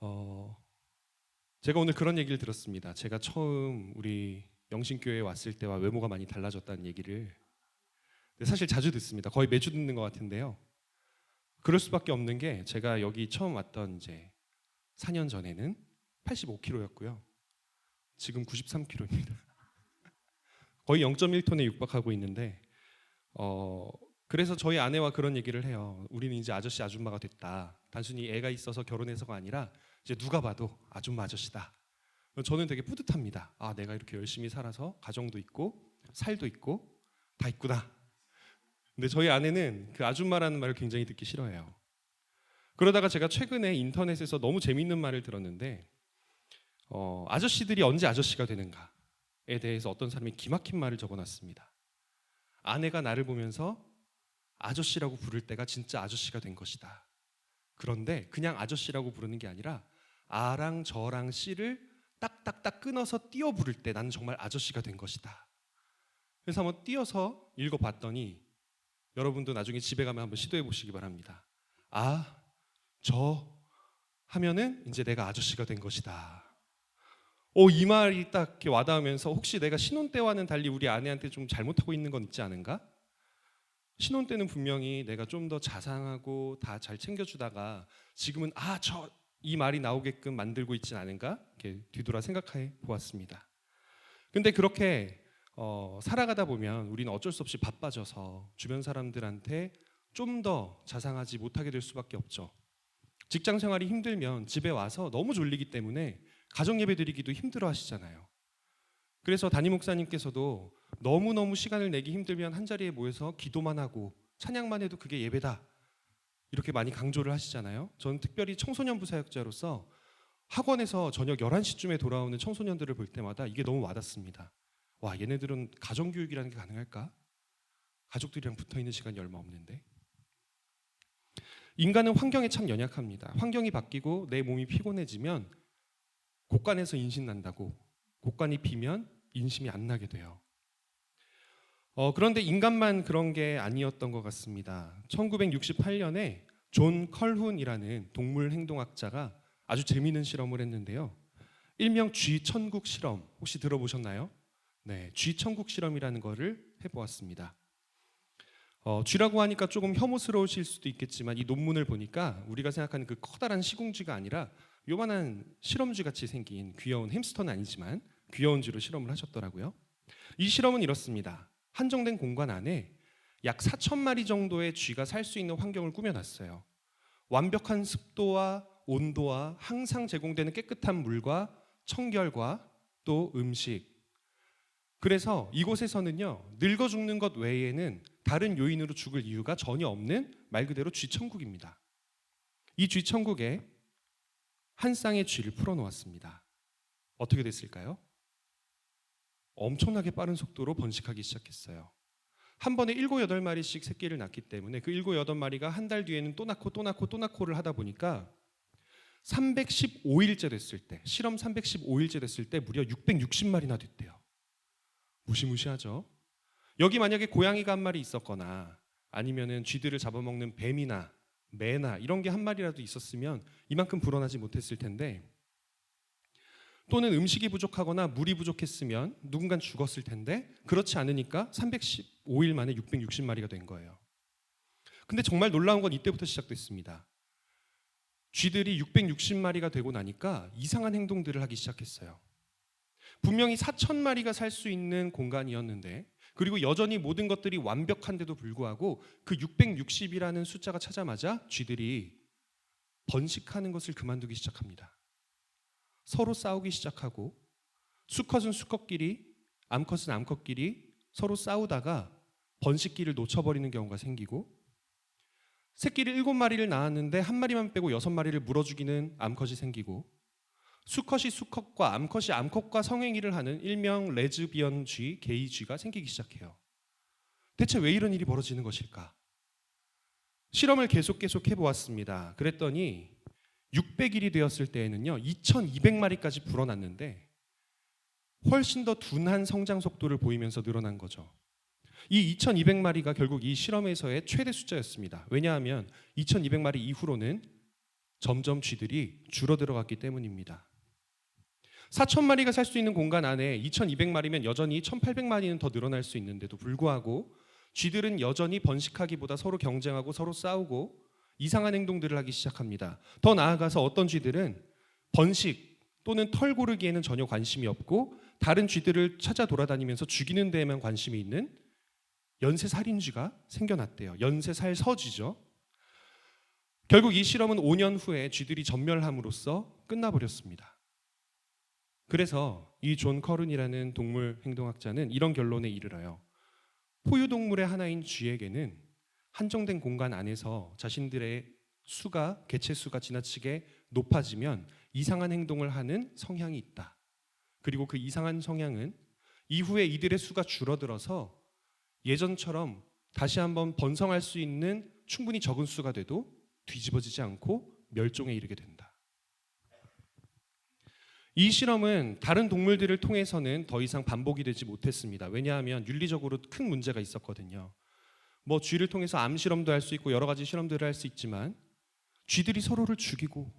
어, 제가 오늘 그런 얘기를 들었습니다. 제가 처음 우리 영신교회에 왔을 때와 외모가 많이 달라졌다는 얘기를. 근데 사실 자주 듣습니다. 거의 매주 듣는 것 같은데요. 그럴 수밖에 없는 게 제가 여기 처음 왔던 이제 4년 전에는 85kg였고요. 지금 93kg입니다. 거의 0.1톤에 육박하고 있는데 그래서 저희 아내와 그런 얘기를 해요. 우리는 이제 아저씨 아줌마가 됐다. 단순히 애가 있어서 결혼해서가 아니라 이제 누가 봐도 아줌마 아저씨다. 저는 되게 뿌듯합니다. 아, 내가 이렇게 열심히 살아서 가정도 있고 살도 있고 다 있구나. 근데 저희 아내는 그 아줌마라는 말을 굉장히 듣기 싫어해요. 그러다가 제가 최근에 인터넷에서 너무 재밌는 말을 들었는데 아저씨들이 언제 아저씨가 되는가에 대해서 어떤 사람이 기막힌 말을 적어놨습니다. 아내가 나를 보면서 아저씨라고 부를 때가 진짜 아저씨가 된 것이다. 그런데 그냥 아저씨라고 부르는 게 아니라 아랑 저랑 씨를 딱딱딱 끊어서 띄어 부를 때 나는 정말 아저씨가 된 것이다. 그래서 한번 띄어서 읽어봤더니 여러분도 나중에 집에 가면 한번 시도해 보시기 바랍니다. 아, 저 하면은 이제 내가 아저씨가 된 것이다. 이 말이 딱 이렇게 와닿으면서 혹시 내가 신혼 때와는 달리 우리 아내한테 좀 잘못하고 있는 건 있지 않은가? 신혼 때는 분명히 내가 좀 더 자상하고 다 잘 챙겨주다가 지금은 이 말이 나오게끔 만들고 있진 않은가? 이렇게 뒤돌아 생각해 보았습니다. 근데 그렇게 살아가다 보면 우리는 어쩔 수 없이 바빠져서 주변 사람들한테 좀 더 자상하지 못하게 될 수밖에 없죠. 직장 생활이 힘들면 집에 와서 너무 졸리기 때문에 가정 예배 드리기도 힘들어 하시잖아요. 그래서 담임 목사님께서도 너무너무 시간을 내기 힘들면 한자리에 모여서 기도만 하고 찬양만 해도 그게 예배다. 이렇게 많이 강조를 하시잖아요. 저는 특별히 청소년부 사역자로서 학원에서 저녁 11시쯤에 돌아오는 청소년들을 볼 때마다 이게 너무 와닿습니다. 와, 얘네들은 가정교육이라는 게 가능할까? 가족들이랑 붙어있는 시간이 얼마 없는데. 인간은 환경에 참 연약합니다. 환경이 바뀌고 내 몸이 피곤해지면 곡간에서 인신 난다고, 곡간이 비면 인심이 안 나게 돼요. 그런데 인간만 그런 게 아니었던 것 같습니다. 1968년에 존 컬훈이라는 동물 행동학자가 아주 재미있는 실험을 했는데요. 일명 쥐천국 실험, 혹시 들어보셨나요? 네, 쥐천국 실험이라는 거를 해보았습니다. 쥐라고 하니까 조금 혐오스러우실 수도 있겠지만 이 논문을 보니까 우리가 생각하는 그 커다란 시궁쥐가 아니라 요만한 실험쥐 같이 생긴 귀여운 햄스터는 아니지만 귀여운 쥐로 실험을 하셨더라고요. 이 실험은 이렇습니다. 한정된 공간 안에 약 4,000마리 정도의 쥐가 살 수 있는 환경을 꾸며놨어요. 완벽한 습도와 온도와 항상 제공되는 깨끗한 물과 청결과 또 음식. 그래서 이곳에서는요, 늙어 죽는 것 외에는 다른 요인으로 죽을 이유가 전혀 없는 말 그대로 쥐천국입니다. 이 쥐천국에 한 쌍의 쥐를 풀어놓았습니다. 어떻게 됐을까요? 엄청나게 빠른 속도로 번식하기 시작했어요. 한 번에 7, 8마리씩 새끼를 낳기 때문에 그 7, 8마리가 한 달 뒤에는 또 낳고 또 낳고 또 낳고를 하다 보니까 315일째 됐을 때, 실험 315일째 됐을 때 무려 660마리나 됐대요. 무시무시하죠? 여기 만약에 고양이가 한 마리 있었거나 아니면은 쥐들을 잡아먹는 뱀이나 매나 이런 게 한 마리라도 있었으면 이만큼 불어나지 못했을 텐데, 또는 음식이 부족하거나 물이 부족했으면 누군간 죽었을 텐데 그렇지 않으니까 315일 만에 660마리가 된 거예요. 근데 정말 놀라운 건 이때부터 시작됐습니다. 쥐들이 660마리가 되고 나니까 이상한 행동들을 하기 시작했어요. 분명히 4,000마리가 살 수 있는 공간이었는데, 그리고 여전히 모든 것들이 완벽한데도 불구하고 그 660이라는 숫자가 차자마자 쥐들이 번식하는 것을 그만두기 시작합니다. 서로 싸우기 시작하고, 수컷은 수컷끼리, 암컷은 암컷끼리 서로 싸우다가 번식기를 놓쳐버리는 경우가 생기고, 새끼를 7마리를 낳았는데 한 마리만 빼고 6마리를 물어 죽이는 암컷이 생기고, 수컷이 수컷과 암컷이 암컷과 성행위를 하는 일명 레즈비언 쥐, 게이 쥐가 생기기 시작해요. 대체 왜 이런 일이 벌어지는 것일까? 실험을 계속 해보았습니다. 그랬더니 600일이 되었을 때에는요, 2200마리까지 불어났는데 훨씬 더 둔한 성장 속도를 보이면서 늘어난 거죠. 이 2200마리가 결국 이 실험에서의 최대 숫자였습니다. 왜냐하면 2200마리 이후로는 점점 쥐들이 줄어들어갔기 때문입니다. 4,000마리가 살 수 있는 공간 안에 2,200마리면 여전히 1,800마리는 더 늘어날 수 있는데도 불구하고 쥐들은 여전히 번식하기보다 서로 경쟁하고 서로 싸우고 이상한 행동들을 하기 시작합니다. 더 나아가서 어떤 쥐들은 번식 또는 털 고르기에는 전혀 관심이 없고 다른 쥐들을 찾아 돌아다니면서 죽이는 데에만 관심이 있는 연쇄살인쥐가 생겨났대요. 연쇄살서쥐죠. 결국 이 실험은 5년 후에 쥐들이 전멸함으로써 끝나버렸습니다. 그래서 이 존 커룬이라는 동물 행동학자는 이런 결론에 이르러요. 포유동물의 하나인 쥐에게는 한정된 공간 안에서 자신들의 수가, 개체 수가 지나치게 높아지면 이상한 행동을 하는 성향이 있다. 그리고 그 이상한 성향은 이후에 이들의 수가 줄어들어서 예전처럼 다시 한번 번성할 수 있는 충분히 적은 수가 돼도 뒤집어지지 않고 멸종에 이르게 된다. 이 실험은 다른 동물들을 통해서는 더 이상 반복이 되지 못했습니다. 왜냐하면 윤리적으로 큰 문제가 있었거든요. 뭐 쥐를 통해서 암 실험도 할 수 있고 여러 가지 실험들을 할 수 있지만 쥐들이 서로를 죽이고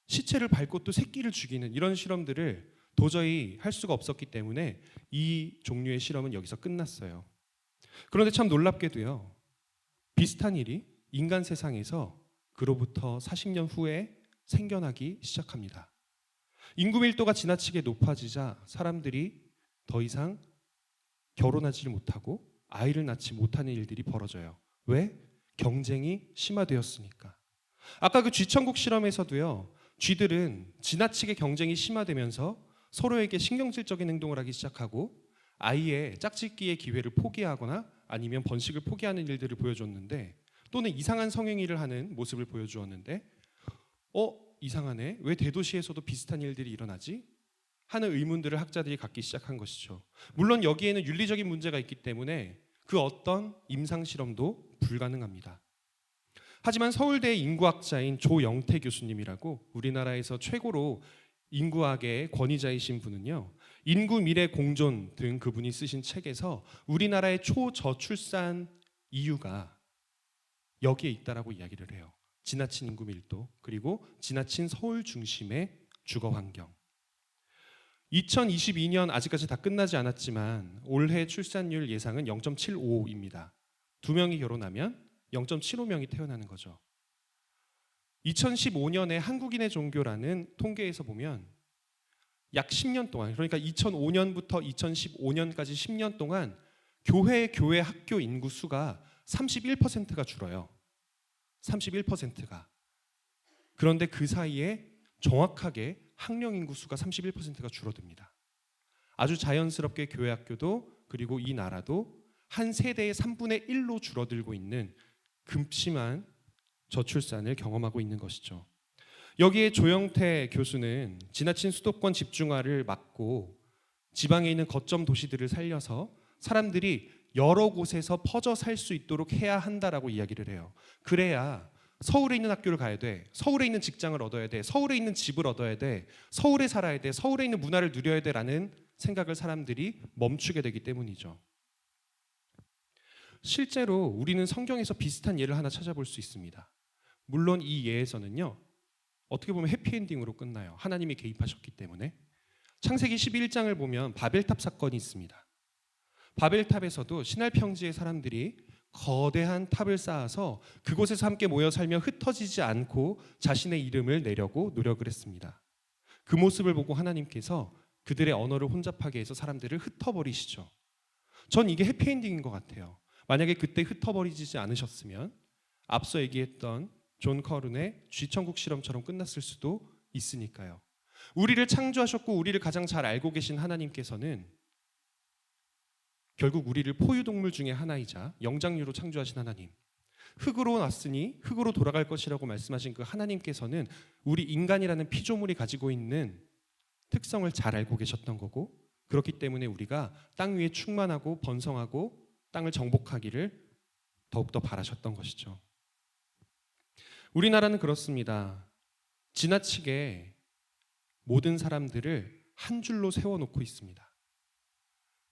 시체를 밟고 또 새끼를 죽이는 이런 실험들을 도저히 할 수가 없었기 때문에 이 종류의 실험은 여기서 끝났어요. 그런데 참 놀랍게도요. 비슷한 일이 인간 세상에서 그로부터 40년 후에 생겨나기 시작합니다. 인구 밀도가 지나치게 높아지자 사람들이 더 이상 결혼하지 못하고 아이를 낳지 못하는 일들이 벌어져요. 왜? 경쟁이 심화되었으니까. 아까 그 쥐천국 실험에서도요. 쥐들은 지나치게 경쟁이 심화되면서 서로에게 신경질적인 행동을 하기 시작하고 아이의 짝짓기의 기회를 포기하거나 아니면 번식을 포기하는 일들을 보여줬는데 또는 이상한 성행위를 하는 모습을 보여주었는데 이상하네. 왜 대도시에서도 비슷한 일들이 일어나지? 하는 의문들을 학자들이 갖기 시작한 것이죠. 물론 여기에는 윤리적인 문제가 있기 때문에 그 어떤 임상실험도 불가능합니다. 하지만 서울대 인구학자인 조영태 교수님이라고 우리나라에서 최고로 인구학의 권위자이신 분은요. 인구 미래 공존 등 그분이 쓰신 책에서 우리나라의 초저출산 이유가 여기에 있다라고 이야기를 해요. 지나친 인구 밀도 그리고 지나친 서울 중심의 주거 환경. 2022년 아직까지 다 끝나지 않았지만 올해 출산율 예상은 0.75입니다. 2명이 결혼하면 0.75명이 태어나는 거죠. 2015년에 한국인의 종교라는 통계에서 보면 약 10년 동안 그러니까 2005년부터 2015년까지 10년 동안 교회 학교 인구 수가 31%가 줄어요. 31%가. 그런데 그 사이에 정확하게 학령 인구 수가 31%가 줄어듭니다. 아주 자연스럽게 교회 학교도 그리고 이 나라도 한 세대의 3분의 1로 줄어들고 있는 급심한 저출산을 경험하고 있는 것이죠. 여기에 조영태 교수는 지나친 수도권 집중화를 막고 지방에 있는 거점 도시들을 살려서 사람들이 여러 곳에서 퍼져 살 수 있도록 해야 한다라고 이야기를 해요. 그래야 서울에 있는 학교를 가야 돼. 서울에 있는 직장을 얻어야 돼. 서울에 있는 집을 얻어야 돼. 서울에 살아야 돼. 서울에 있는 문화를 누려야 돼라는 생각을 사람들이 멈추게 되기 때문이죠. 실제로 우리는 성경에서 비슷한 예를 하나 찾아볼 수 있습니다. 물론 이 예에서는요. 어떻게 보면 해피엔딩으로 끝나요. 하나님이 개입하셨기 때문에. 창세기 11장을 보면 바벨탑 사건이 있습니다. 바벨탑에서도 신할 평지의 사람들이 거대한 탑을 쌓아서 그곳에서 함께 모여 살며 흩어지지 않고 자신의 이름을 내려고 노력을 했습니다. 그 모습을 보고 하나님께서 그들의 언어를 혼잡하게 해서 사람들을 흩어버리시죠. 전 이게 해피엔딩인 것 같아요. 만약에 그때 흩어버리지 않으셨으면 앞서 얘기했던 존 커룬의 쥐천국 실험처럼 끝났을 수도 있으니까요. 우리를 창조하셨고 우리를 가장 잘 알고 계신 하나님께서는 결국 우리를 포유동물 중에 하나이자 영장류로 창조하신 하나님, 흙으로 났으니 흙으로 돌아갈 것이라고 말씀하신 그 하나님께서는 우리 인간이라는 피조물이 가지고 있는 특성을 잘 알고 계셨던 거고 그렇기 때문에 우리가 땅 위에 충만하고 번성하고 땅을 정복하기를 더욱더 바라셨던 것이죠. 우리나라는 그렇습니다. 지나치게 모든 사람들을 한 줄로 세워놓고 있습니다.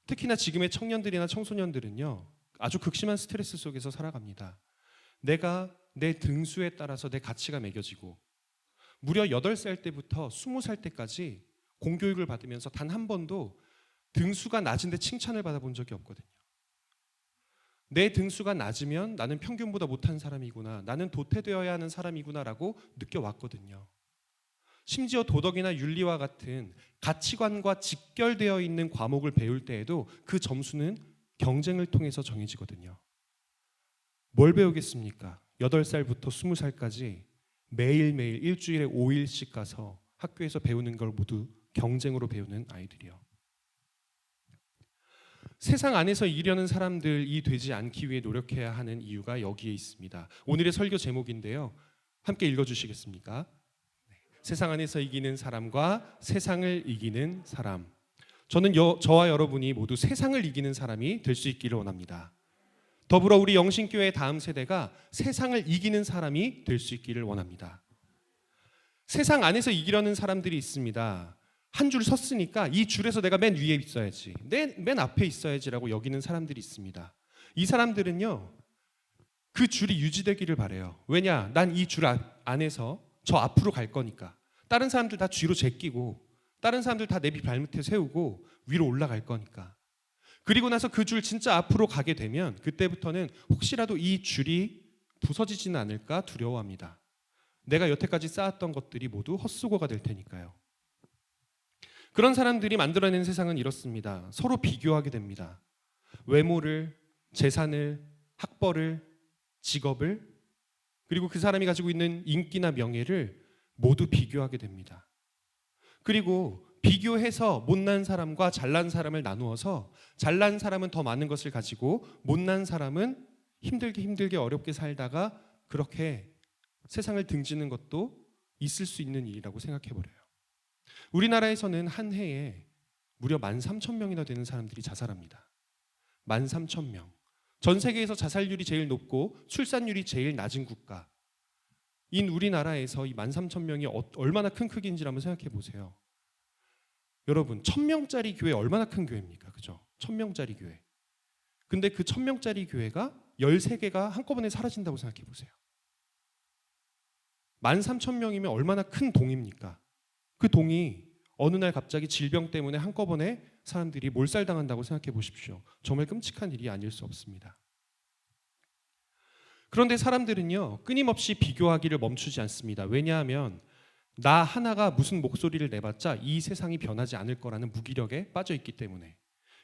특히나 지금의 청년들이나 청소년들은요. 아주 극심한 스트레스 속에서 살아갑니다. 내가 내 등수에 따라서 내 가치가 매겨지고 무려 8살 때부터 20살 때까지 공교육을 받으면서 단 한 번도 등수가 낮은데 칭찬을 받아본 적이 없거든요. 내 등수가 낮으면 나는 평균보다 못한 사람이구나, 나는 도태되어야 하는 사람이구나라고 느껴왔거든요. 심지어 도덕이나 윤리와 같은 가치관과 직결되어 있는 과목을 배울 때에도 그 점수는 경쟁을 통해서 정해지거든요. 뭘 배우겠습니까? 8살부터 20살까지 매일매일 일주일에 5일씩 가서 학교에서 배우는 걸 모두 경쟁으로 배우는 아이들이요. 세상 안에서 이기려는 사람들이 되지 않기 위해 노력해야 하는 이유가 여기에 있습니다. 오늘의 설교 제목인데요. 함께 읽어주시겠습니까? 세상 안에서 이기는 사람과 세상을 이기는 사람. 저는 저와 여러분이 모두 세상을 이기는 사람이 될 수 있기를 원합니다. 더불어 우리 영신교회 다음 세대가 세상을 이기는 사람이 될 수 있기를 원합니다. 세상 안에서 이기려는 사람들이 있습니다. 한 줄 섰으니까 이 줄에서 내가 맨 위에 있어야지, 맨 앞에 있어야지라고 여기는 사람들이 있습니다. 이 사람들은요, 그 줄이 유지되기를 바래요. 왜냐? 난 이 줄 안에서 저 앞으로 갈 거니까. 다른 사람들 다 뒤로 제끼고, 다른 사람들 다 내 발밑에 세우고 위로 올라갈 거니까. 그리고 나서 그 줄 진짜 앞으로 가게 되면 그때부터는 혹시라도 이 줄이 부서지지는 않을까 두려워합니다. 내가 여태까지 쌓았던 것들이 모두 헛수고가 될 테니까요. 그런 사람들이 만들어낸 세상은 이렇습니다. 서로 비교하게 됩니다. 외모를, 재산을, 학벌을, 직업을, 그리고 그 사람이 가지고 있는 인기나 명예를 모두 비교하게 됩니다. 그리고 비교해서 못난 사람과 잘난 사람을 나누어서 잘난 사람은 더 많은 것을 가지고 못난 사람은 힘들게 어렵게 살다가 그렇게 세상을 등지는 것도 있을 수 있는 일이라고 생각해버려요. 우리나라에서는 한 해에 무려 13,000명이나 되는 사람들이 자살합니다. 13,000명. 전 세계에서 자살률이 제일 높고 출산율이 제일 낮은 국가인 우리나라에서 이 13,000명이 얼마나 큰 크기인지 한번 생각해 보세요. 여러분, 1,000명짜리 교회 얼마나 큰 교회입니까? 그죠? 1,000명짜리 교회. 근데 그 1,000명짜리 교회가 13개가 한꺼번에 사라진다고 생각해 보세요. 13,000명이면 얼마나 큰 동입니까? 그 동이 어느 날 갑자기 질병 때문에 한꺼번에 사람들이 몰살당한다고 생각해 보십시오. 정말 끔찍한 일이 아닐 수 없습니다. 그런데 사람들은요, 끊임없이 비교하기를 멈추지 않습니다. 왜냐하면 나 하나가 무슨 목소리를 내봤자 이 세상이 변하지 않을 거라는 무기력에 빠져 있기 때문에.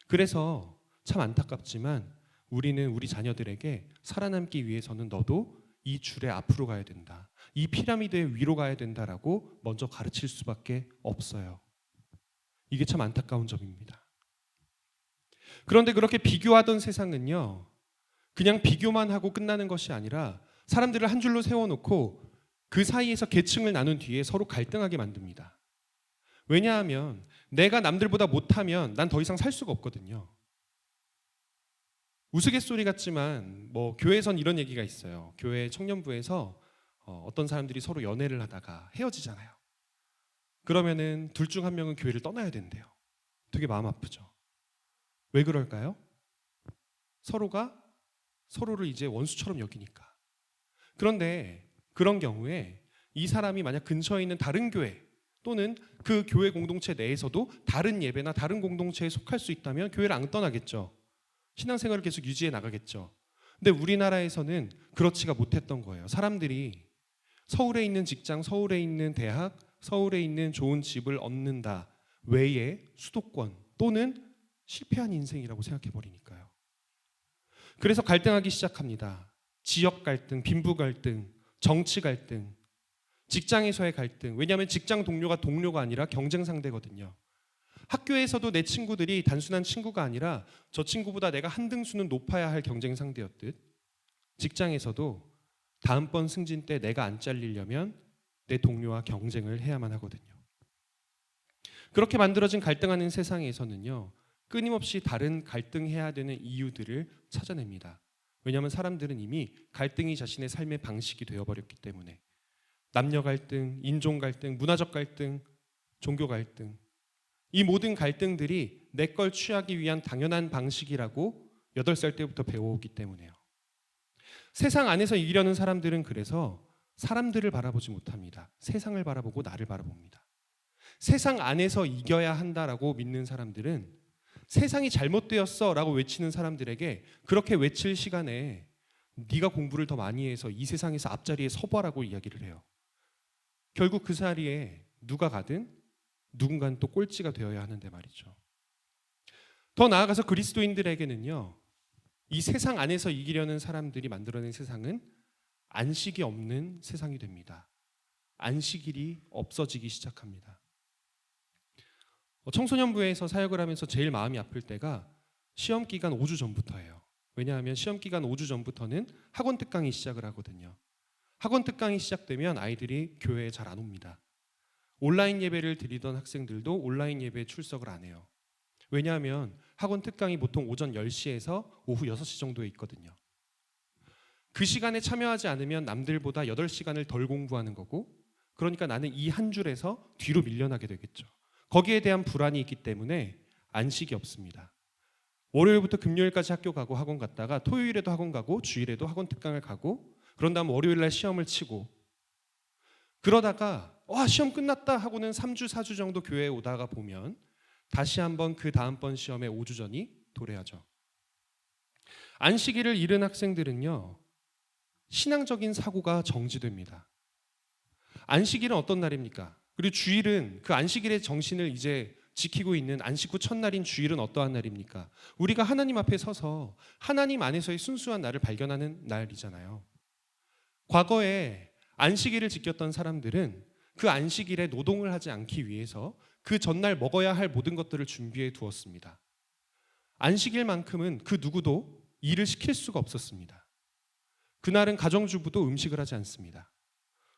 그래서 참 안타깝지만 우리는 우리 자녀들에게 살아남기 위해서는 너도 이 줄에 앞으로 가야 된다, 이 피라미드의 위로 가야 된다라고 먼저 가르칠 수밖에 없어요. 이게 참 안타까운 점입니다. 그런데 그렇게 비교하던 세상은요, 그냥 비교만 하고 끝나는 것이 아니라 사람들을 한 줄로 세워놓고 그 사이에서 계층을 나눈 뒤에 서로 갈등하게 만듭니다. 왜냐하면 내가 남들보다 못하면 난 더 이상 살 수가 없거든요. 우스갯소리 같지만 교회에선 이런 얘기가 있어요. 교회 청년부에서 어떤 사람들이 서로 연애를 하다가 헤어지잖아요. 그러면은 둘 중 한 명은 교회를 떠나야 된대요. 되게 마음 아프죠. 왜 그럴까요? 서로가 서로를 이제 원수처럼 여기니까. 그런데 그런 경우에 이 사람이 만약 근처에 있는 다른 교회 또는 그 교회 공동체 내에서도 다른 예배나 다른 공동체에 속할 수 있다면 교회를 안 떠나겠죠. 신앙생활을 계속 유지해 나가겠죠. 근데 우리나라에서는 그렇지가 못했던 거예요. 사람들이 서울에 있는 직장, 서울에 있는 대학, 서울에 있는 좋은 집을 얻는다 외에 수도권 또는 실패한 인생이라고 생각해버리니까요. 그래서 갈등하기 시작합니다. 지역 갈등, 빈부 갈등, 정치 갈등, 직장에서의 갈등. 왜냐하면 직장 동료가 아니라 경쟁 상대거든요. 학교에서도 내 친구들이 단순한 친구가 아니라 저 친구보다 내가 한 등수는 높아야 할 경쟁 상대였듯, 직장에서도 다음번 승진 때 내가 안 잘리려면 내 동료와 경쟁을 해야만 하거든요. 그렇게 만들어진 갈등하는 세상에서는요, 끊임없이 다른 갈등해야 되는 이유들을 찾아냅니다. 왜냐하면 사람들은 이미 갈등이 자신의 삶의 방식이 되어버렸기 때문에. 남녀 갈등, 인종 갈등, 문화적 갈등, 종교 갈등, 이 모든 갈등들이 내 걸 취하기 위한 당연한 방식이라고 8살 때부터 배워오기 때문에요. 세상 안에서 이기려는 사람들은 그래서 사람들을 바라보지 못합니다. 세상을 바라보고 나를 바라봅니다. 세상 안에서 이겨야 한다라고 믿는 사람들은 세상이 잘못되었어 라고 외치는 사람들에게 그렇게 외칠 시간에 네가 공부를 더 많이 해서 이 세상에서 앞자리에 서봐라고 이야기를 해요. 결국 그 자리에 누가 가든 누군가는 또 꼴찌가 되어야 하는데 말이죠. 더 나아가서 그리스도인들에게는요, 이 세상 안에서 이기려는 사람들이 만들어낸 세상은 안식이 없는 세상이 됩니다. 안식일이 없어지기 시작합니다. 청소년부에서 사역을 하면서 제일 마음이 아플 때가 시험 기간 5주 전부터예요. 왜냐하면 시험 기간 5주 전부터는 학원 특강이 시작을 하거든요. 학원 특강이 시작되면 아이들이 교회에 잘 안 옵니다. 온라인 예배를 드리던 학생들도 온라인 예배에 출석을 안 해요. 왜냐하면 학원 특강이 보통 오전 10시에서 오후 6시 정도에 있거든요. 그 시간에 참여하지 않으면 남들보다 8시간을 덜 공부하는 거고, 그러니까 나는 이 한 줄에서 뒤로 밀려나게 되겠죠. 거기에 대한 불안이 있기 때문에 안식이 없습니다. 월요일부터 금요일까지 학교 가고 학원 갔다가 토요일에도 학원 가고 주일에도 학원 특강을 가고, 그런 다음 월요일날 시험을 치고, 그러다가 시험 끝났다 하고는 3주 4주 정도 교회에 오다가 보면 다시 한번 그 다음번 시험의 5주 전이 도래하죠. 안식일을 잃은 학생들은요, 신앙적인 사고가 정지됩니다. 안식일은 어떤 날입니까? 그리고 주일은 그 안식일의 정신을 이제 지키고 있는 안식 후 첫날인 주일은 어떠한 날입니까? 우리가 하나님 앞에 서서 하나님 안에서의 순수한 나를 발견하는 날이잖아요. 과거에 안식일을 지켰던 사람들은 그 안식일에 노동을 하지 않기 위해서 그 전날 먹어야 할 모든 것들을 준비해 두었습니다. 안식일만큼은 그 누구도 일을 시킬 수가 없었습니다. 그날은 가정주부도 음식을 하지 않습니다.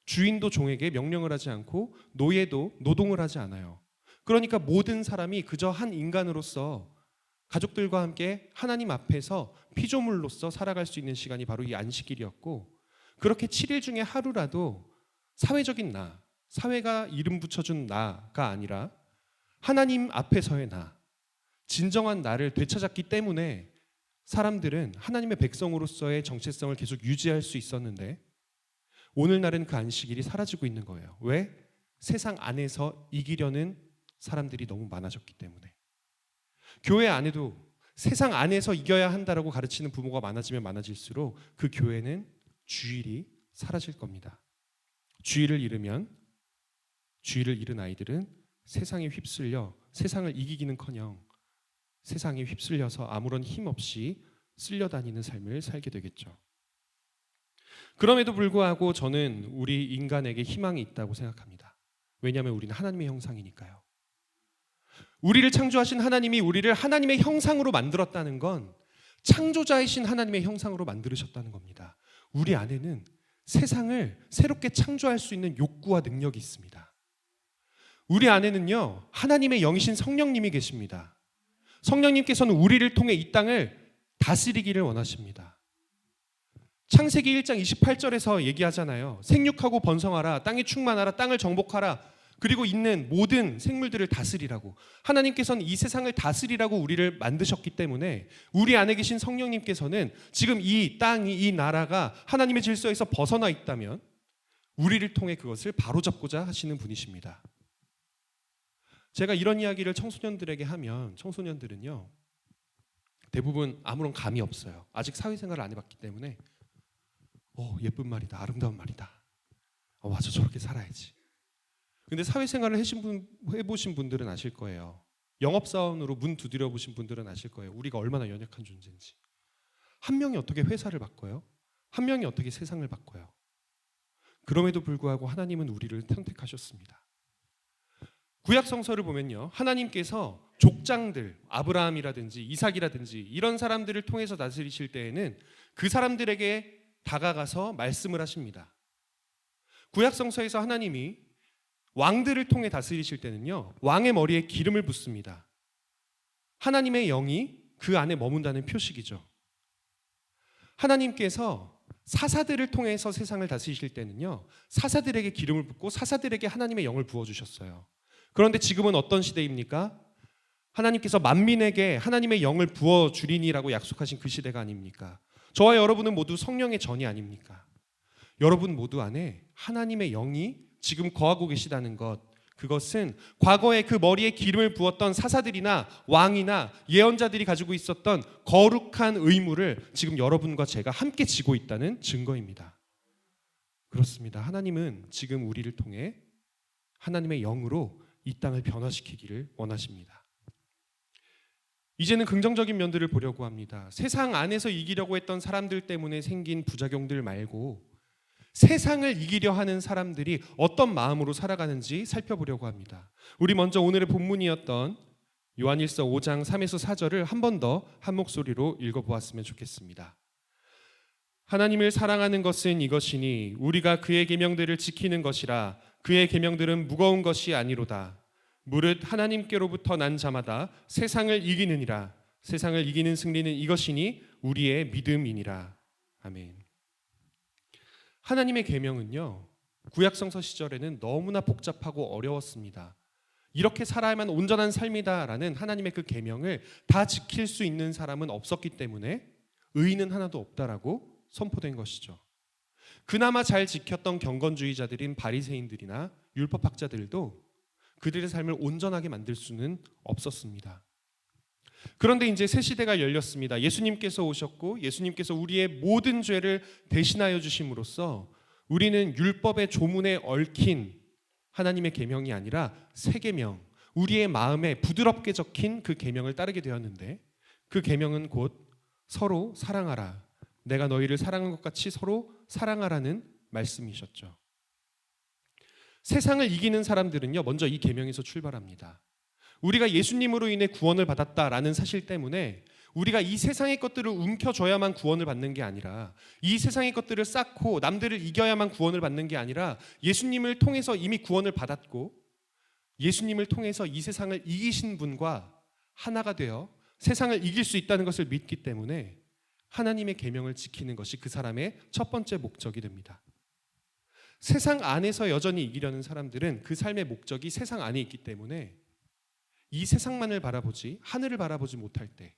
주인도 종에게 명령을 하지 않고 노예도 노동을 하지 않아요. 그러니까 모든 사람이 그저 한 인간으로서 가족들과 함께 하나님 앞에서 피조물로서 살아갈 수 있는 시간이 바로 이 안식일이었고, 그렇게 7일 중에 하루라도 사회적인 나, 사회가 이름 붙여준 나가 아니라 하나님 앞에서의 나, 진정한 나를 되찾았기 때문에 사람들은 하나님의 백성으로서의 정체성을 계속 유지할 수 있었는데, 오늘날은 그 안식일이 사라지고 있는 거예요. 왜? 세상 안에서 이기려는 사람들이 너무 많아졌기 때문에. 교회 안에도 세상 안에서 이겨야 한다라고 가르치는 부모가 많아지면 많아질수록 그 교회는 주일이 사라질 겁니다. 주일을 잃은 아이들은 세상에 휩쓸려 세상을 이기기는커녕 세상에 휩쓸려서 아무런 힘 없이 쓸려다니는 삶을 살게 되겠죠. 그럼에도 불구하고 저는 우리 인간에게 희망이 있다고 생각합니다. 왜냐하면 우리는 하나님의 형상이니까요. 우리를 창조하신 하나님이 우리를 하나님의 형상으로 만들었다는 건 창조자이신 하나님의 형상으로 만들으셨다는 겁니다. 우리 안에는 세상을 새롭게 창조할 수 있는 욕구와 능력이 있습니다. 우리 안에는요, 하나님의 영이신 성령님이 계십니다. 성령님께서는 우리를 통해 이 땅을 다스리기를 원하십니다. 창세기 1장 28절에서 얘기하잖아요. 생육하고 번성하라, 땅에 충만하라, 땅을 정복하라, 그리고 있는 모든 생물들을 다스리라고. 하나님께서는 이 세상을 다스리라고 우리를 만드셨기 때문에 우리 안에 계신 성령님께서는 지금 이 땅이, 이 나라가 하나님의 질서에서 벗어나 있다면 우리를 통해 그것을 바로잡고자 하시는 분이십니다. 제가 이런 이야기를 청소년들에게 하면 청소년들은요, 대부분 아무런 감이 없어요. 아직 사회생활을 안 해봤기 때문에 예쁜 말이다, 아름다운 말이다, 맞아, 저렇게 살아야지. 근데 사회생활을 해보신 분들은 아실 거예요. 영업사원으로 문 두드려 보신 분들은 아실 거예요. 우리가 얼마나 연약한 존재인지. 한 명이 어떻게 회사를 바꿔요? 한 명이 어떻게 세상을 바꿔요? 그럼에도 불구하고 하나님은 우리를 선택하셨습니다. 구약 성서를 보면요, 하나님께서 족장들, 아브라함이라든지 이삭이라든지 이런 사람들을 통해서 다스리실 때에는 그 사람들에게 다가가서 말씀을 하십니다. 구약 성서에서 하나님이 왕들을 통해 다스리실 때는요, 왕의 머리에 기름을 붓습니다. 하나님의 영이 그 안에 머문다는 표식이죠. 하나님께서 사사들을 통해서 세상을 다스리실 때는요, 사사들에게 기름을 붓고 사사들에게 하나님의 영을 부어주셨어요. 그런데 지금은 어떤 시대입니까? 하나님께서 만민에게 하나님의 영을 부어주리니라고 약속하신 그 시대가 아닙니까? 저와 여러분은 모두 성령의 전이 아닙니까? 여러분 모두 안에 하나님의 영이 지금 거하고 계시다는 것, 그것은 과거에 그 머리에 기름을 부었던 사사들이나 왕이나 예언자들이 가지고 있었던 거룩한 의무를 지금 여러분과 제가 함께 지고 있다는 증거입니다. 그렇습니다. 하나님은 지금 우리를 통해 하나님의 영으로 이 땅을 변화시키기를 원하십니다. 이제는 긍정적인 면들을 보려고 합니다. 세상 안에서 이기려고 했던 사람들 때문에 생긴 부작용들 말고 세상을 이기려 하는 사람들이 어떤 마음으로 살아가는지 살펴보려고 합니다. 우리 먼저 오늘의 본문이었던 요한일서 5장 3에서 4절을 한 번 더 한 목소리로 읽어보았으면 좋겠습니다. 하나님을 사랑하는 것은 이것이니 우리가 그의 계명들을 지키는 것이라. 그의 계명들은 무거운 것이 아니로다. 무릇 하나님께로부터 난 자마다 세상을 이기느니라. 세상을 이기는 승리는 이것이니 우리의 믿음이니라. 아멘. 하나님의 계명은요, 구약성서 시절에는 너무나 복잡하고 어려웠습니다. 이렇게 살아야만 온전한 삶이다라는 하나님의 그 계명을 다 지킬 수 있는 사람은 없었기 때문에 의인은 하나도 없다라고 선포된 것이죠. 그나마 잘 지켰던 경건주의자들인 바리새인들이나 율법학자들도 그들의 삶을 온전하게 만들 수는 없었습니다. 그런데 이제 새 시대가 열렸습니다. 예수님께서 오셨고 예수님께서 우리의 모든 죄를 대신하여 주심으로써 우리는 율법의 조문에 얽힌 하나님의 계명이 아니라 새 계명, 우리의 마음에 부드럽게 적힌 그 계명을 따르게 되었는데, 그 계명은 곧 서로 사랑하라. 내가 너희를 사랑한 것 같이 서로 사랑하라는 말씀이셨죠. 세상을 이기는 사람들은요, 먼저 이 계명에서 출발합니다. 우리가 예수님으로 인해 구원을 받았다라는 사실 때문에 우리가 이 세상의 것들을 움켜줘야만 구원을 받는 게 아니라, 이 세상의 것들을 쌓고 남들을 이겨야만 구원을 받는 게 아니라, 예수님을 통해서 이미 구원을 받았고 예수님을 통해서 이 세상을 이기신 분과 하나가 되어 세상을 이길 수 있다는 것을 믿기 때문에 하나님의 계명을 지키는 것이 그 사람의 첫 번째 목적이 됩니다. 세상 안에서 여전히 이기려는 사람들은 그 삶의 목적이 세상 안에 있기 때문에 이 세상만을 바라보지 하늘을 바라보지 못할 때,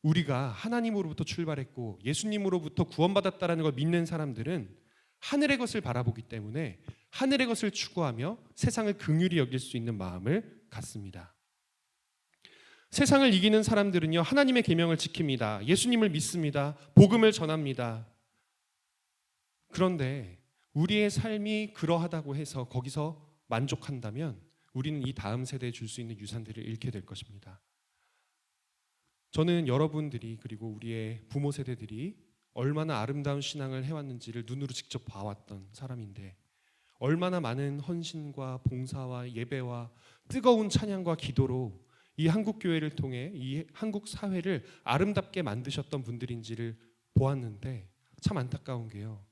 우리가 하나님으로부터 출발했고 예수님으로부터 구원받았다라는 걸 믿는 사람들은 하늘의 것을 바라보기 때문에 하늘의 것을 추구하며 세상을 긍휼히 여길 수 있는 마음을 갖습니다. 세상을 이기는 사람들은요, 하나님의 계명을 지킵니다. 예수님을 믿습니다. 복음을 전합니다. 그런데 우리의 삶이 그러하다고 해서 거기서 만족한다면 우리는 이 다음 세대에 줄 수 있는 유산들을 잃게 될 것입니다. 저는 여러분들이 그리고 우리의 부모 세대들이 얼마나 아름다운 신앙을 해왔는지를 눈으로 직접 봐왔던 사람인데, 얼마나 많은 헌신과 봉사와 예배와 뜨거운 찬양과 기도로 이 한국 교회를 통해 이 한국 사회를 아름답게 만드셨던 분들인지를 보았는데, 참 안타까운 게요,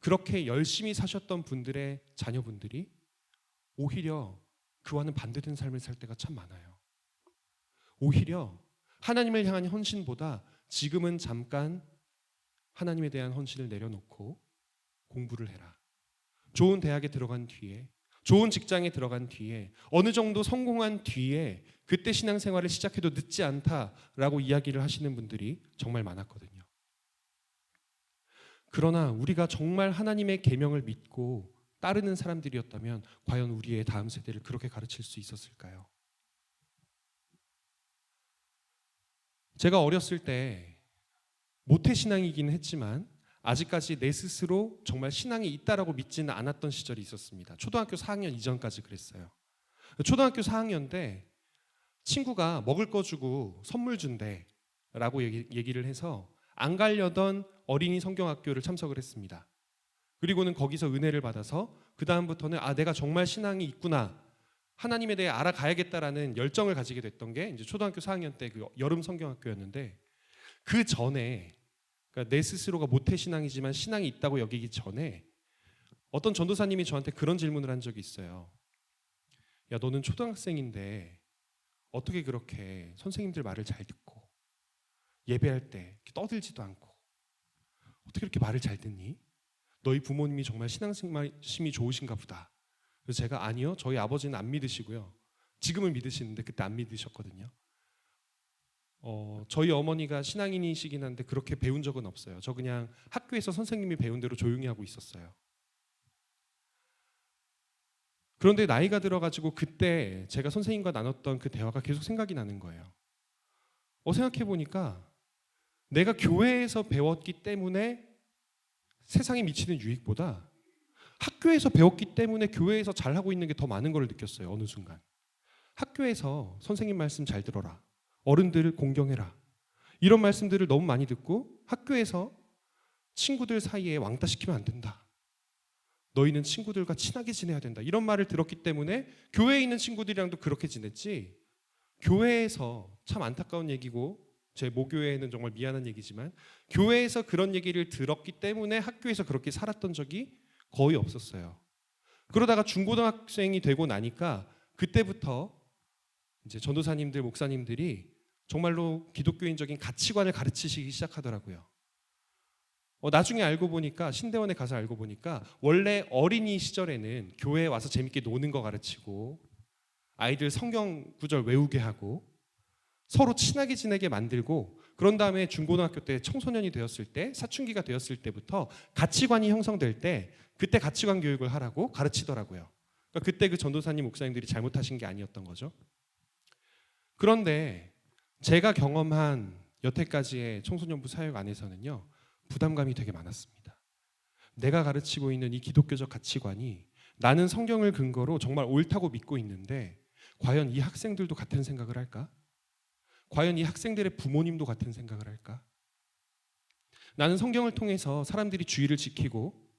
그렇게 열심히 사셨던 분들의 자녀분들이 오히려 그와는 반대된 삶을 살 때가 참 많아요. 오히려 하나님을 향한 헌신보다 지금은 잠깐 하나님에 대한 헌신을 내려놓고 공부를 해라. 좋은 대학에 들어간 뒤에, 좋은 직장에 들어간 뒤에, 어느 정도 성공한 뒤에 그때 신앙생활을 시작해도 늦지 않다라고 이야기를 하시는 분들이 정말 많았거든요. 그러나 우리가 정말 하나님의 계명을 믿고 따르는 사람들이었다면 과연 우리의 다음 세대를 그렇게 가르칠 수 있었을까요? 제가 어렸을 때 모태신앙이긴 했지만 아직까지 내 스스로 정말 신앙이 있다라고 믿지는 않았던 시절이 있었습니다. 초등학교 4학년 이전까지 그랬어요. 초등학교 4학년 때 친구가 먹을 거 주고 선물 준대 라고 얘기를 해서 안 가려던 어린이 성경학교를 참석을 했습니다. 그리고는 거기서 은혜를 받아서 그 다음부터는 내가 정말 신앙이 있구나, 하나님에 대해 알아가야겠다라는 열정을 가지게 됐던 게 이제 초등학교 4학년 때 그 여름 성경학교였는데, 그 전에, 그러니까 내 스스로가 모태신앙이지만 신앙이 있다고 여기기 전에 어떤 전도사님이 저한테 그런 질문을 한 적이 있어요. 야, 너는 초등학생인데 어떻게 그렇게 선생님들 말을 잘 듣고 예배할 때 떠들지도 않고 어떻게 그렇게 말을 잘 듣니? 너희 부모님이 정말 신앙심이 좋으신가 보다. 그래서 제가 아니요, 저희 아버지는 안 믿으시고요, 지금은 믿으시는데 그때 안 믿으셨거든요. 저희 어머니가 신앙인이시긴 한데 그렇게 배운 적은 없어요. 저 그냥 학교에서 선생님이 배운 대로 조용히 하고 있었어요. 그런데 나이가 들어가지고 그때 제가 선생님과 나눴던 그 대화가 계속 생각이 나는 거예요. 생각해 보니까 내가 교회에서 배웠기 때문에 세상에 미치는 유익보다 학교에서 배웠기 때문에 교회에서 잘하고 있는 게 더 많은 걸 느꼈어요. 어느 순간. 학교에서 선생님 말씀 잘 들어라. 어른들을 공경해라. 이런 말씀들을 너무 많이 듣고 학교에서 친구들 사이에 왕따시키면 안 된다. 너희는 친구들과 친하게 지내야 된다. 이런 말을 들었기 때문에 교회에 있는 친구들이랑도 그렇게 지냈지. 교회에서 참 안타까운 얘기고 제 모교회에는 정말 미안한 얘기지만 교회에서 그런 얘기를 들었기 때문에 학교에서 그렇게 살았던 적이 거의 없었어요. 그러다가 중고등학생이 되고 나니까 그때부터 이제 전도사님들, 목사님들이 정말로 기독교인적인 가치관을 가르치시기 시작하더라고요. 나중에 알고 보니까 신대원에 가서 알고 보니까 원래 어린이 시절에는 교회에 와서 재밌게 노는 거 가르치고 아이들 성경 구절 외우게 하고 서로 친하게 지내게 만들고 그런 다음에 중고등학교 때 청소년이 되었을 때 사춘기가 되었을 때부터 가치관이 형성될 때 그때 가치관 교육을 하라고 가르치더라고요. 그러니까 그때 그 전도사님 목사님들이 잘못하신 게 아니었던 거죠. 그런데 제가 경험한 여태까지의 청소년부 사역 안에서는요. 부담감이 되게 많았습니다. 내가 가르치고 있는 이 기독교적 가치관이 나는 성경을 근거로 정말 옳다고 믿고 있는데 과연 이 학생들도 같은 생각을 할까? 과연 이 학생들의 부모님도 같은 생각을 할까? 나는 성경을 통해서 사람들이 주의를 지키고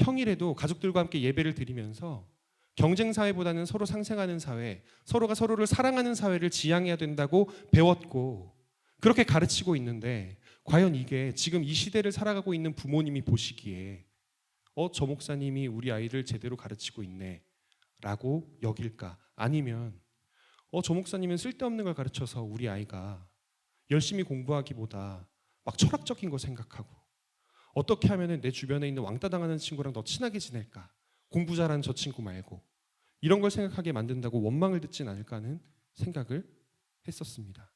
평일에도 가족들과 함께 예배를 드리면서 경쟁 사회보다는 서로 상생하는 사회, 서로가 서로를 사랑하는 사회를 지향해야 된다고 배웠고 그렇게 가르치고 있는데 과연 이게 지금 이 시대를 살아가고 있는 부모님이 보시기에 저 목사님이 우리 아이를 제대로 가르치고 있네 라고 여길까? 아니면 저 목사님은 쓸데없는 걸 가르쳐서 우리 아이가 열심히 공부하기보다 막 철학적인 거 생각하고 어떻게 하면 내 주변에 있는 왕따 당하는 친구랑 더 친하게 지낼까? 공부 잘하는 저 친구 말고 이런 걸 생각하게 만든다고 원망을 듣진 않을까 하는 생각을 했었습니다.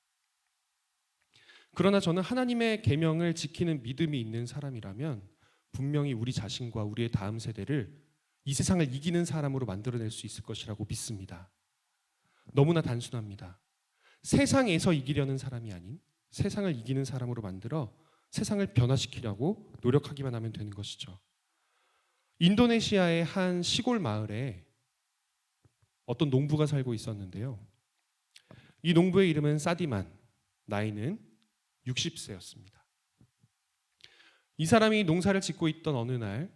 그러나 저는 하나님의 계명을 지키는 믿음이 있는 사람이라면 분명히 우리 자신과 우리의 다음 세대를 이 세상을 이기는 사람으로 만들어낼 수 있을 것이라고 믿습니다. 너무나 단순합니다. 세상에서 이기려는 사람이 아닌 세상을 이기는 사람으로 만들어 세상을 변화시키려고 노력하기만 하면 되는 것이죠. 인도네시아의 한 시골 마을에 어떤 농부가 살고 있었는데요. 이 농부의 이름은 사디만, 나이는 60세였습니다. 이 사람이 농사를 짓고 있던 어느 날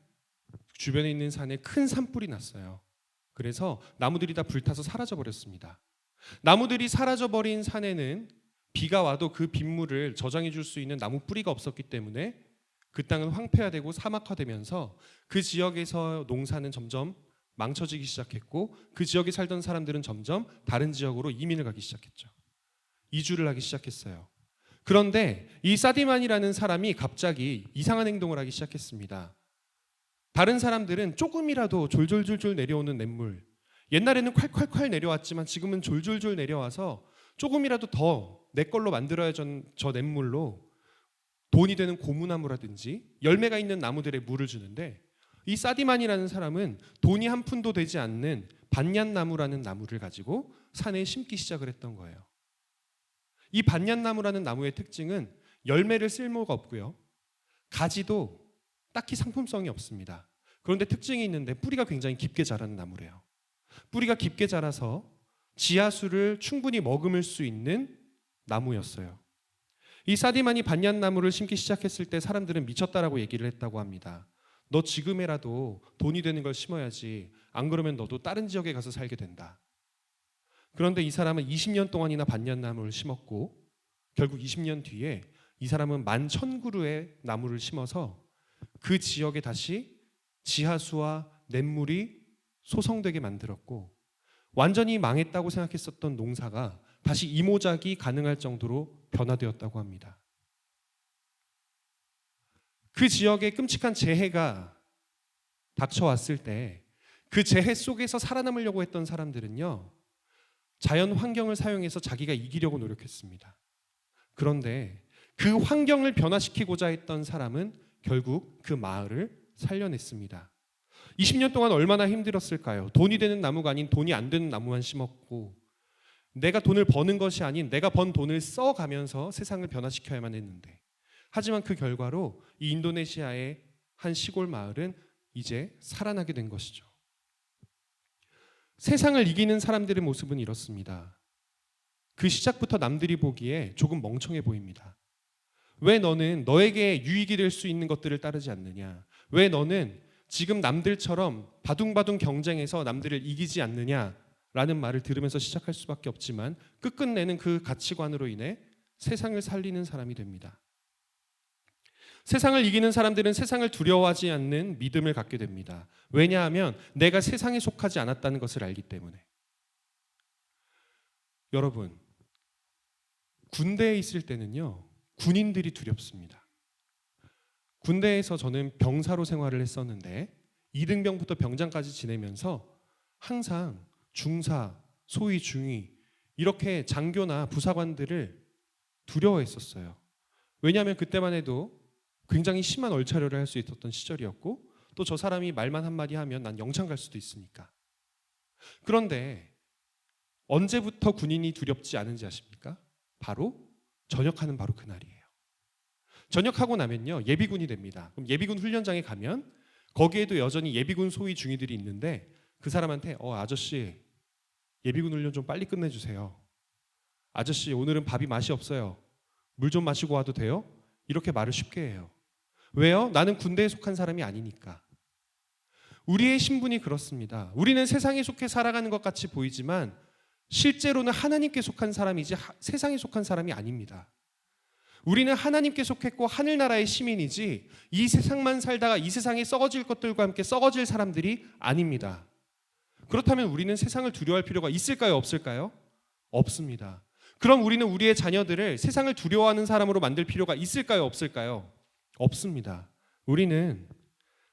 주변에 있는 산에 큰 산불이 났어요. 그래서 나무들이 다 불타서 사라져버렸습니다. 나무들이 사라져버린 산에는 비가 와도 그 빗물을 저장해 줄 수 있는 나무 뿌리가 없었기 때문에 그 땅은 황폐화되고 사막화되면서 그 지역에서 농사는 점점 망쳐지기 시작했고 그 지역에 살던 사람들은 점점 다른 지역으로 이민을 가기 시작했죠. 이주를 하기 시작했어요. 그런데 이 사디만이라는 사람이 갑자기 이상한 행동을 하기 시작했습니다. 다른 사람들은 조금이라도 졸졸졸졸 내려오는 냇물, 옛날에는 콸콸콸 내려왔지만 지금은 졸졸졸 내려와서 조금이라도 더 내 걸로 만들어야 저 냇물로 돈이 되는 고무나무라든지 열매가 있는 나무들에 물을 주는데 이 사디만이라는 사람은 돈이 한 푼도 되지 않는 반얀나무라는 나무를 가지고 산에 심기 시작을 했던 거예요. 이 반얀나무라는 나무의 특징은 열매를 쓸모가 없고요. 가지도 딱히 상품성이 없습니다. 그런데 특징이 있는데 뿌리가 굉장히 깊게 자라는 나무래요. 뿌리가 깊게 자라서 지하수를 충분히 머금을 수 있는 나무였어요. 이 사디만이 반얀나무를 심기 시작했을 때 사람들은 미쳤다라고 얘기를 했다고 합니다. 너 지금이라도 돈이 되는 걸 심어야지 안 그러면 너도 다른 지역에 가서 살게 된다. 그런데 이 사람은 20년 동안이나 반얀나무를 심었고 결국 20년 뒤에 이 사람은 11,000그루의 나무를 심어서 그 지역에 다시 지하수와 냇물이 소성되게 만들었고 완전히 망했다고 생각했었던 농사가 다시 이모작이 가능할 정도로 변화되었다고 합니다. 그 지역에 끔찍한 재해가 닥쳐왔을 때 그 재해 속에서 살아남으려고 했던 사람들은요 자연 환경을 사용해서 자기가 이기려고 노력했습니다. 그런데 그 환경을 변화시키고자 했던 사람은 결국 그 마을을 살려냈습니다. 20년 동안 얼마나 힘들었을까요? 돈이 되는 나무가 아닌 돈이 안 되는 나무만 심었고, 내가 돈을 버는 것이 아닌 내가 번 돈을 써가면서 세상을 변화시켜야만 했는데, 하지만 그 결과로 이 인도네시아의 한 시골 마을은 이제 살아나게 된 것이죠. 세상을 이기는 사람들의 모습은 이렇습니다. 그 시작부터 남들이 보기에 조금 멍청해 보입니다. 왜 너는 너에게 유익이 될 수 있는 것들을 따르지 않느냐? 왜 너는 지금 남들처럼 바둥바둥 경쟁해서 남들을 이기지 않느냐? 라는 말을 들으면서 시작할 수밖에 없지만 끝끝내는 그 가치관으로 인해 세상을 살리는 사람이 됩니다. 세상을 이기는 사람들은 세상을 두려워하지 않는 믿음을 갖게 됩니다. 왜냐하면 내가 세상에 속하지 않았다는 것을 알기 때문에. 여러분, 군대에 있을 때는요, 군인들이 두렵습니다. 군대에서 저는 병사로 생활을 했었는데 2등병부터 병장까지 지내면서 항상 중사, 소위 중위 이렇게 장교나 부사관들을 두려워했었어요. 왜냐하면 그때만 해도 굉장히 심한 얼차려를 할 수 있었던 시절이었고, 또 저 사람이 말만 한마디 하면 난 영창 갈 수도 있으니까. 그런데 언제부터 군인이 두렵지 않은지 아십니까? 바로 전역하는 바로 그날이에요. 전역하고 나면요, 예비군이 됩니다. 그럼 예비군 훈련장에 가면 거기에도 여전히 예비군 소위 중위들이 있는데 그 사람한테 아저씨 예비군 훈련 좀 빨리 끝내주세요. 아저씨 오늘은 밥이 맛이 없어요. 물 좀 마시고 와도 돼요? 이렇게 말을 쉽게 해요. 왜요? 나는 군대에 속한 사람이 아니니까. 우리의 신분이 그렇습니다. 우리는 세상에 속해 살아가는 것 같이 보이지만 실제로는 하나님께 속한 사람이지 세상에 속한 사람이 아닙니다. 우리는 하나님께 속했고 하늘나라의 시민이지 이 세상만 살다가 이 세상에 썩어질 것들과 함께 썩어질 사람들이 아닙니다. 그렇다면 우리는 세상을 두려워할 필요가 있을까요? 없을까요? 없습니다. 그럼 우리는 우리의 자녀들을 세상을 두려워하는 사람으로 만들 필요가 있을까요? 없을까요? 없습니다. 우리는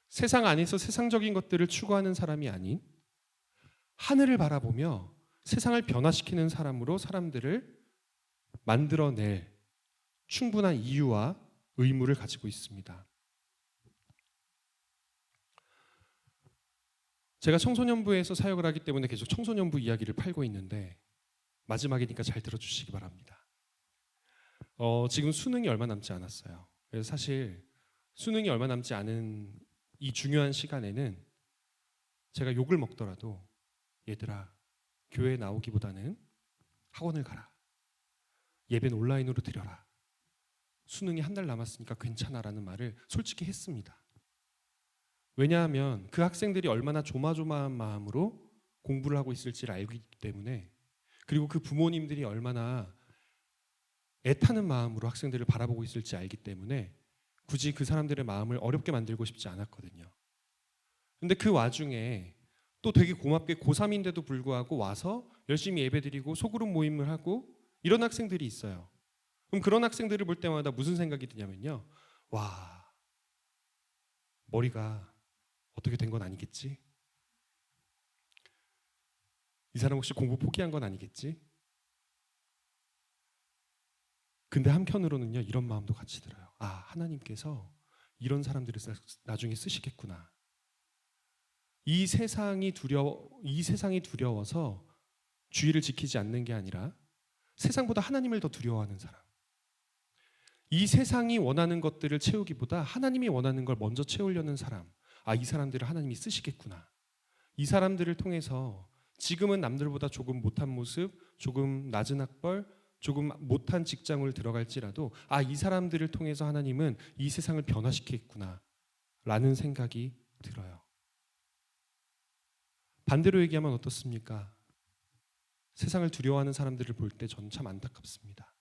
세상 안에서 세상적인 것들을 추구하는 사람이 아닌 하늘을 바라보며 세상을 변화시키는 사람으로 사람들을 만들어낼 충분한 이유와 의무를 가지고 있습니다. 제가 청소년부에서 사역을 하기 때문에 계속 청소년부 이야기를 팔고 있는데 마지막이니까 잘 들어주시기 바랍니다. 지금 수능이 얼마 남지 않았어요. 그래서 사실 수능이 얼마 남지 않은 이 중요한 시간에는 제가 욕을 먹더라도 얘들아 교회에 나오기보다는 학원을 가라. 예배는 온라인으로 드려라. 수능이 한 달 남았으니까 괜찮아라는 말을 솔직히 했습니다. 왜냐하면 그 학생들이 얼마나 조마조마한 마음으로 공부를 하고 있을지를 알기 때문에, 그리고 그 부모님들이 얼마나 애타는 마음으로 학생들을 바라보고 있을지 알기 때문에 굳이 그 사람들의 마음을 어렵게 만들고 싶지 않았거든요. 근데 그 와중에 또 되게 고맙게 고3인데도 불구하고 와서 열심히 예배드리고 소그룹 모임을 하고 이런 학생들이 있어요. 그럼 그런 학생들을 볼 때마다 무슨 생각이 드냐면요, 와, 머리가 어떻게 된 건 아니겠지? 이 사람 혹시 공부 포기한 건 아니겠지? 근데 한편으로는요, 이런 마음도 같이 들어요. 아, 하나님께서 이런 사람들을 나중에 쓰시겠구나. 이 세상이 두려워서 주의를 지키지 않는 게 아니라 세상보다 하나님을 더 두려워하는 사람. 이 세상이 원하는 것들을 채우기보다 하나님이 원하는 걸 먼저 채우려는 사람. 아, 이 사람들을 하나님이 쓰시겠구나. 이 사람들을 통해서 지금은 남들보다 조금 못한 모습, 조금 낮은 학벌, 조금 못한 직장을 들어갈지라도 아, 이 사람들을 통해서 하나님은 이 세상을 변화시키겠구나 라는 생각이 들어요. 반대로 얘기하면 어떻습니까? 세상을 두려워하는 사람들을 볼 때 저는 참 안타깝습니다.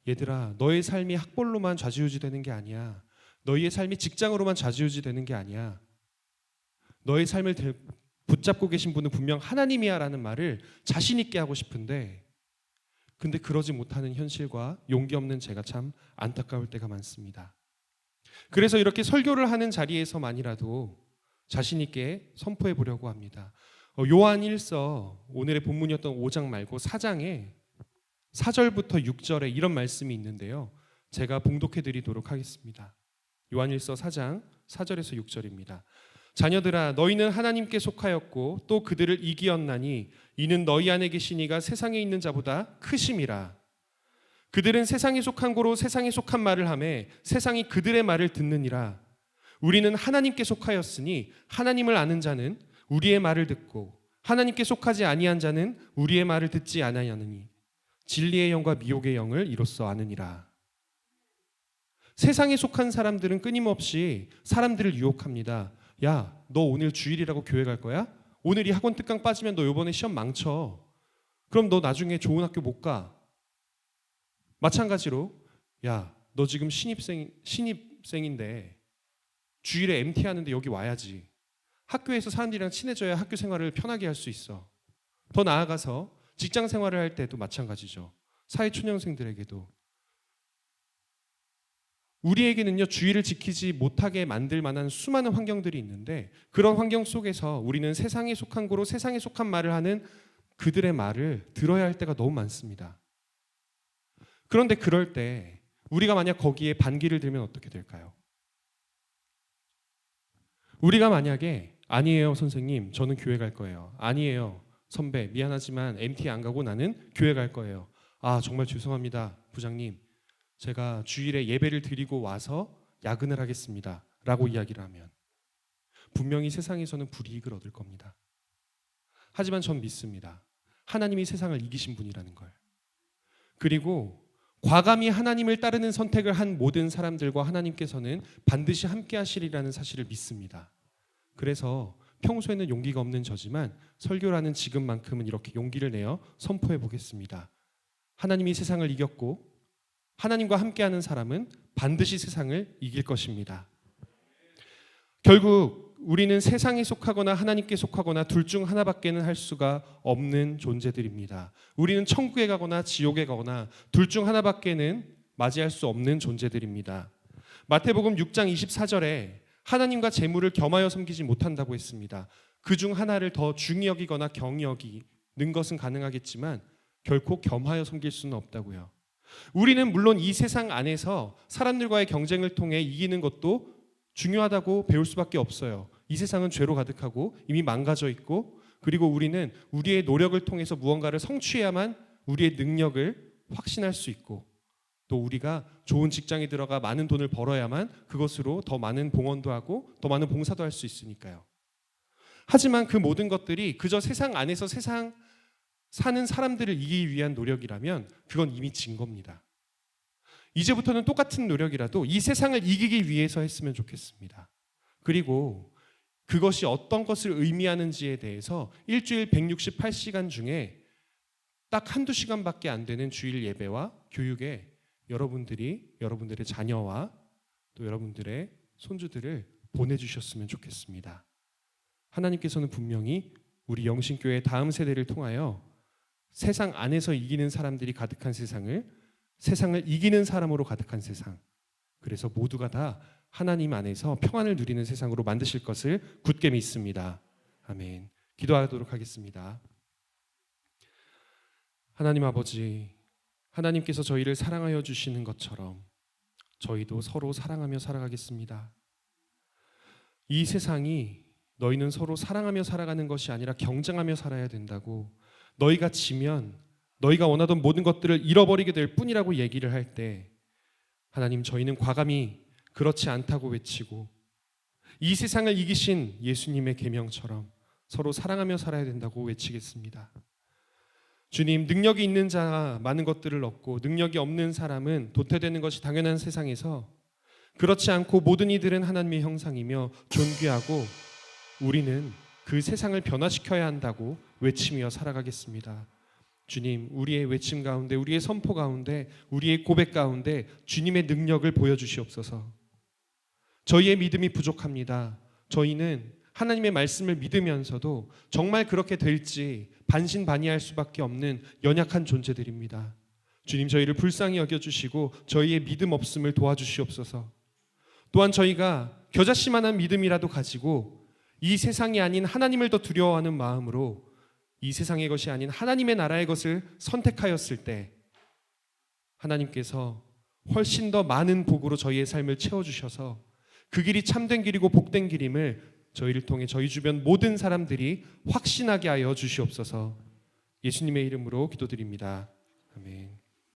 얘들아, 너의 삶이 학벌로만 좌지우지 되는 게 아니야. 너희의 삶이 직장으로만 좌지우지 되는 게 아니야. 너의 삶을 붙잡고 계신 분은 분명 하나님이야 라는 말을 자신 있게 하고 싶은데, 근데 그러지 못하는 현실과 용기 없는 제가 참 안타까울 때가 많습니다. 그래서 이렇게 설교를 하는 자리에서만이라도 자신 있게 선포해 보려고 합니다. 요한 1서 오늘의 본문이었던 5장 말고 4장에 4절부터 6절에 이런 말씀이 있는데요. 제가 봉독해 드리도록 하겠습니다. 요한 1서 4장 4절에서 6절입니다. 자녀들아, 너희는 하나님께 속하였고 또 그들을 이기었나니 이는 너희 안에 계신 이가 세상에 있는 자보다 크심이라. 그들은 세상에 속한 고로 세상에 속한 말을 하매 세상이 그들의 말을 듣느니라. 우리는 하나님께 속하였으니 하나님을 아는 자는 우리의 말을 듣고 하나님께 속하지 아니한 자는 우리의 말을 듣지 아니하느니 진리의 영과 미혹의 영을 이로써 아느니라. 세상에 속한 사람들은 끊임없이 사람들을 유혹합니다. 야, 너 오늘 주일이라고 교회 갈 거야? 오늘 이 학원 특강 빠지면 너 이번에 시험 망쳐. 그럼 너 나중에 좋은 학교 못 가. 마찬가지로 야, 너 지금 신입생인데 주일에 MT 하는데 여기 와야지. 학교에서 사람들이랑 친해져야 학교 생활을 편하게 할 수 있어. 더 나아가서 직장 생활을 할 때도 마찬가지죠. 사회초년생들에게도 우리에게는요, 주의를 지키지 못하게 만들 만한 수많은 환경들이 있는데 그런 환경 속에서 우리는 세상에 속한 고로 세상에 속한 말을 하는 그들의 말을 들어야 할 때가 너무 많습니다. 그런데 그럴 때 우리가 만약 거기에 반기를 들면 어떻게 될까요? 우리가 만약에 아니에요 선생님, 저는 교회 갈 거예요. 아니에요 선배, 미안하지만 MT 안 가고 나는 교회 갈 거예요. 아, 정말 죄송합니다 부장님, 제가 주일에 예배를 드리고 와서 야근을 하겠습니다 라고 이야기를 하면 분명히 세상에서는 불이익을 얻을 겁니다. 하지만 전 믿습니다. 하나님이 세상을 이기신 분이라는 걸. 그리고 과감히 하나님을 따르는 선택을 한 모든 사람들과 하나님께서는 반드시 함께 하시리라는 사실을 믿습니다. 그래서 평소에는 용기가 없는 저지만 설교라는 지금만큼은 이렇게 용기를 내어 선포해 보겠습니다. 하나님이 세상을 이겼고 하나님과 함께하는 사람은 반드시 세상을 이길 것입니다. 결국 우리는 세상에 속하거나 하나님께 속하거나 둘 중 하나밖에는 할 수가 없는 존재들입니다. 우리는 천국에 가거나 지옥에 가거나 둘 중 하나밖에는 맞이할 수 없는 존재들입니다. 마태복음 6장 24절에 하나님과 재물을 겸하여 섬기지 못한다고 했습니다. 그 중 하나를 더 중히 여기거나 경히 여기는 것은 가능하겠지만 결코 겸하여 섬길 수는 없다고요. 우리는 물론 이 세상 안에서 사람들과의 경쟁을 통해 이기는 것도 중요하다고 배울 수밖에 없어요. 이 세상은 죄로 가득하고 이미 망가져 있고, 그리고 우리는 우리의 노력을 통해서 무언가를 성취해야만 우리의 능력을 확신할 수 있고, 또 우리가 좋은 직장에 들어가 많은 돈을 벌어야만 그것으로 더 많은 봉헌도 하고 더 많은 봉사도 할 수 있으니까요. 하지만 그 모든 것들이 그저 세상 안에서 세상 사는 사람들을 이기기 위한 노력이라면 그건 이미 진 겁니다. 이제부터는 똑같은 노력이라도 이 세상을 이기기 위해서 했으면 좋겠습니다. 그리고 그것이 어떤 것을 의미하는지에 대해서 일주일 168시간 중에 딱 한두 시간밖에 안 되는 주일 예배와 교육에 여러분들의 자녀와 또 여러분들의 손주들을 보내주셨으면 좋겠습니다. 하나님께서는 분명히 우리 영신교회 다음 세대를 통하여 세상 안에서 이기는 사람들이 가득한 세상을 이기는 사람으로 가득한 세상, 그래서 모두가 다 하나님 안에서 평안을 누리는 세상으로 만드실 것을 굳게 믿습니다. 아멘. 기도하도록 하겠습니다. 하나님 아버지, 하나님께서 저희를 사랑하여 주시는 것처럼 저희도 서로 사랑하며 살아가겠습니다. 이 세상이 너희는 서로 사랑하며 살아가는 것이 아니라 경쟁하며 살아야 된다고, 너희가 지면 너희가 원하던 모든 것들을 잃어버리게 될 뿐이라고 얘기를 할 때, 하나님, 저희는 과감히 그렇지 않다고 외치고 이 세상을 이기신 예수님의 계명처럼 서로 사랑하며 살아야 된다고 외치겠습니다. 주님, 능력이 있는 자가 많은 것들을 얻고 능력이 없는 사람은 도태되는 것이 당연한 세상에서 그렇지 않고 모든 이들은 하나님의 형상이며 존귀하고 우리는 그 세상을 변화시켜야 한다고 외치며 살아가겠습니다. 주님, 우리의 외침 가운데, 우리의 선포 가운데, 우리의 고백 가운데 주님의 능력을 보여주시옵소서. 저희의 믿음이 부족합니다. 저희는 하나님의 말씀을 믿으면서도 정말 그렇게 될지 반신반의할 수밖에 없는 연약한 존재들입니다. 주님, 저희를 불쌍히 여겨주시고 저희의 믿음 없음을 도와주시옵소서. 또한 저희가 겨자씨만한 믿음이라도 가지고 이 세상이 아닌 하나님을 더 두려워하는 마음으로 이 세상의 것이 아닌 하나님의 나라의 것을 선택하였을 때 하나님께서 훨씬 더 많은 복으로 저희의 삶을 채워주셔서 그 길이 참된 길이고 복된 길임을 저희를 통해 저희 주변 모든 사람들이 확신하게 하여 주시옵소서. 예수님의 이름으로 기도드립니다. 아멘.